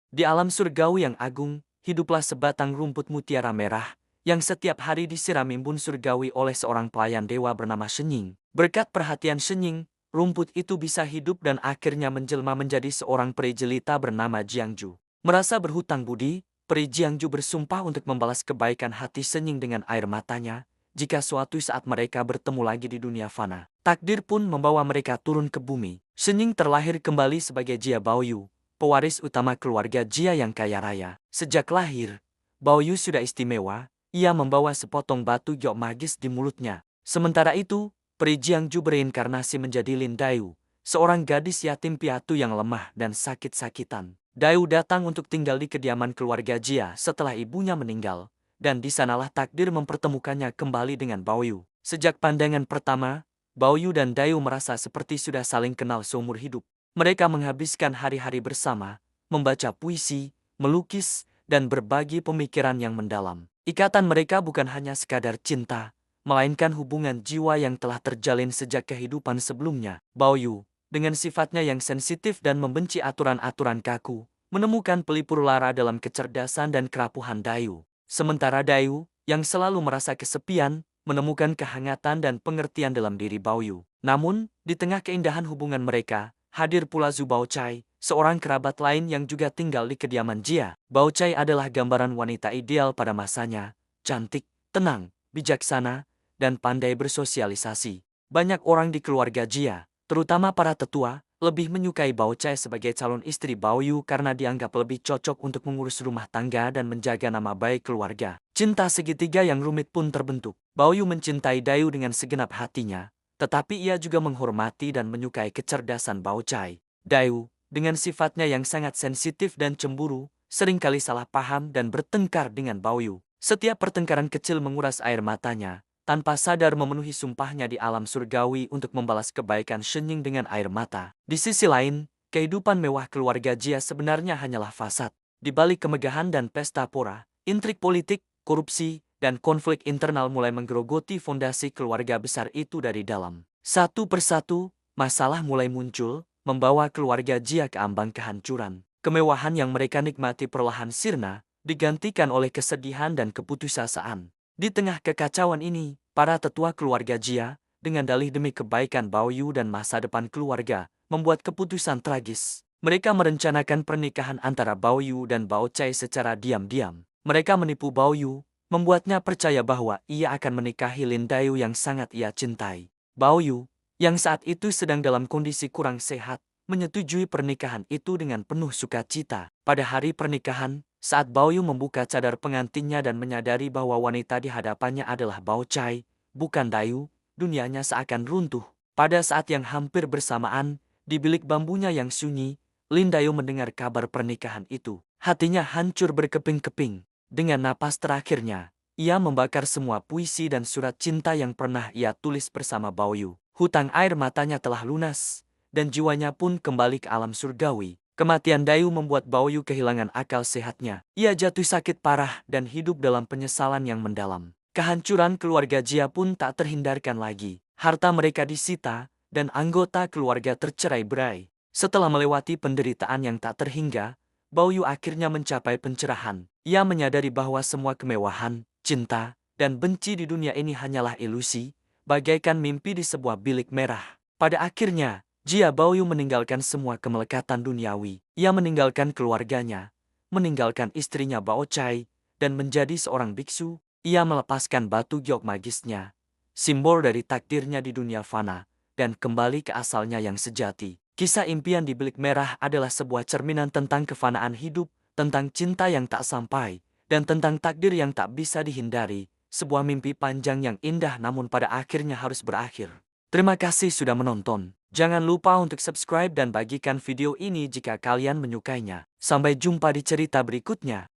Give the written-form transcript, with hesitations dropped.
Di alam surgawi yang agung, hiduplah sebatang rumput mutiara merah, yang setiap hari disiram embun surgawi oleh seorang pelayan dewa bernama Shenying. Berkat perhatian Shenying, rumput itu bisa hidup dan akhirnya menjelma menjadi seorang peri jelita bernama Jiangju. Merasa berhutang budi, peri Jiangju bersumpah untuk membalas kebaikan hati Shenying dengan air matanya, jika suatu saat mereka bertemu lagi di dunia fana. Takdir pun membawa mereka turun ke bumi. Shenying terlahir kembali sebagai Jia Baoyu, pewaris utama keluarga Jia yang kaya raya. Sejak lahir, Baoyu sudah istimewa, ia membawa sepotong batu giok magis di mulutnya. Sementara itu, peri Jiangju bereinkarnasi menjadi Lin Dayu, seorang gadis yatim piatu yang lemah dan sakit-sakitan. Dayu datang untuk tinggal di kediaman keluarga Jia setelah ibunya meninggal, dan di sanalah takdir mempertemukannya kembali dengan Baoyu. Sejak pandangan pertama, Baoyu dan Dayu merasa seperti sudah saling kenal seumur hidup. Mereka menghabiskan hari-hari bersama, membaca puisi, melukis, dan berbagi pemikiran yang mendalam. Ikatan mereka bukan hanya sekadar cinta, melainkan hubungan jiwa yang telah terjalin sejak kehidupan sebelumnya. Baoyu, dengan sifatnya yang sensitif dan membenci aturan-aturan kaku, menemukan pelipur lara dalam kecerdasan dan kerapuhan Dayu. Sementara Dayu, yang selalu merasa kesepian, menemukan kehangatan dan pengertian dalam diri Baoyu. Namun, di tengah keindahan hubungan mereka, hadir pula Zhu Baochai, seorang kerabat lain yang juga tinggal di kediaman Jia. Baochai adalah gambaran wanita ideal pada masanya, cantik, tenang, bijaksana, dan pandai bersosialisasi. Banyak orang di keluarga Jia, terutama para tetua, lebih menyukai Baochai sebagai calon istri Baoyu karena dianggap lebih cocok untuk mengurus rumah tangga dan menjaga nama baik keluarga. Cinta segitiga yang rumit pun terbentuk. Baoyu mencintai Dayu dengan segenap hatinya, tetapi ia juga menghormati dan menyukai kecerdasan Baochai. Dayu, dengan sifatnya yang sangat sensitif dan cemburu, seringkali salah paham dan bertengkar dengan Baoyu. Setiap pertengkaran kecil menguras air matanya, tanpa sadar memenuhi sumpahnya di alam surgawi untuk membalas kebaikan Shenying dengan air mata. Di sisi lain, kehidupan mewah keluarga Jia sebenarnya hanyalah fasad. Di balik kemegahan dan pesta pora, intrik politik, korupsi, dan konflik internal mulai menggerogoti fondasi keluarga besar itu dari dalam. Satu persatu, masalah mulai muncul, membawa keluarga Jia ke ambang kehancuran. Kemewahan yang mereka nikmati perlahan sirna, digantikan oleh kesedihan dan keputusasaan. Di tengah kekacauan ini, para tetua keluarga Jia, dengan dalih demi kebaikan Baoyu dan masa depan keluarga, membuat keputusan tragis. Mereka merencanakan pernikahan antara Baoyu dan Baochai secara diam-diam. Mereka menipu Baoyu, membuatnya percaya bahwa ia akan menikahi Lin Dayu yang sangat ia cintai. Baoyu, yang saat itu sedang dalam kondisi kurang sehat, menyetujui pernikahan itu dengan penuh sukacita. Pada hari pernikahan, saat Baoyu membuka cadar pengantinnya dan menyadari bahwa wanita di hadapannya adalah Baochai, bukan Dayu, dunianya seakan runtuh. Pada saat yang hampir bersamaan, di bilik bambunya yang sunyi, Lin Dayu mendengar kabar pernikahan itu. Hatinya hancur berkeping-keping. Dengan napas terakhirnya, ia membakar semua puisi dan surat cinta yang pernah ia tulis bersama Baoyu. Hutang air matanya telah lunas, dan jiwanya pun kembali ke alam surgawi. Kematian Dayu membuat Baoyu kehilangan akal sehatnya. Ia jatuh sakit parah dan hidup dalam penyesalan yang mendalam. Kehancuran keluarga Jia pun tak terhindarkan lagi. Harta mereka disita, dan anggota keluarga tercerai-berai. Setelah melewati penderitaan yang tak terhingga, Baoyu akhirnya mencapai pencerahan. Ia menyadari bahwa semua kemewahan, cinta, dan benci di dunia ini hanyalah ilusi, bagaikan mimpi di sebuah bilik merah. Pada akhirnya, Jia Baoyu meninggalkan semua kemelekatan duniawi. Ia meninggalkan keluarganya, meninggalkan istrinya Baochai, dan menjadi seorang biksu. Ia melepaskan batu giok magisnya, simbol dari takdirnya di dunia fana, dan kembali ke asalnya yang sejati. Kisah impian di bilik merah adalah sebuah cerminan tentang kefanaan hidup, tentang cinta yang tak sampai, dan tentang takdir yang tak bisa dihindari. Sebuah mimpi panjang yang indah namun pada akhirnya harus berakhir. Terima kasih sudah menonton. Jangan lupa untuk subscribe dan bagikan video ini jika kalian menyukainya. Sampai jumpa di cerita berikutnya.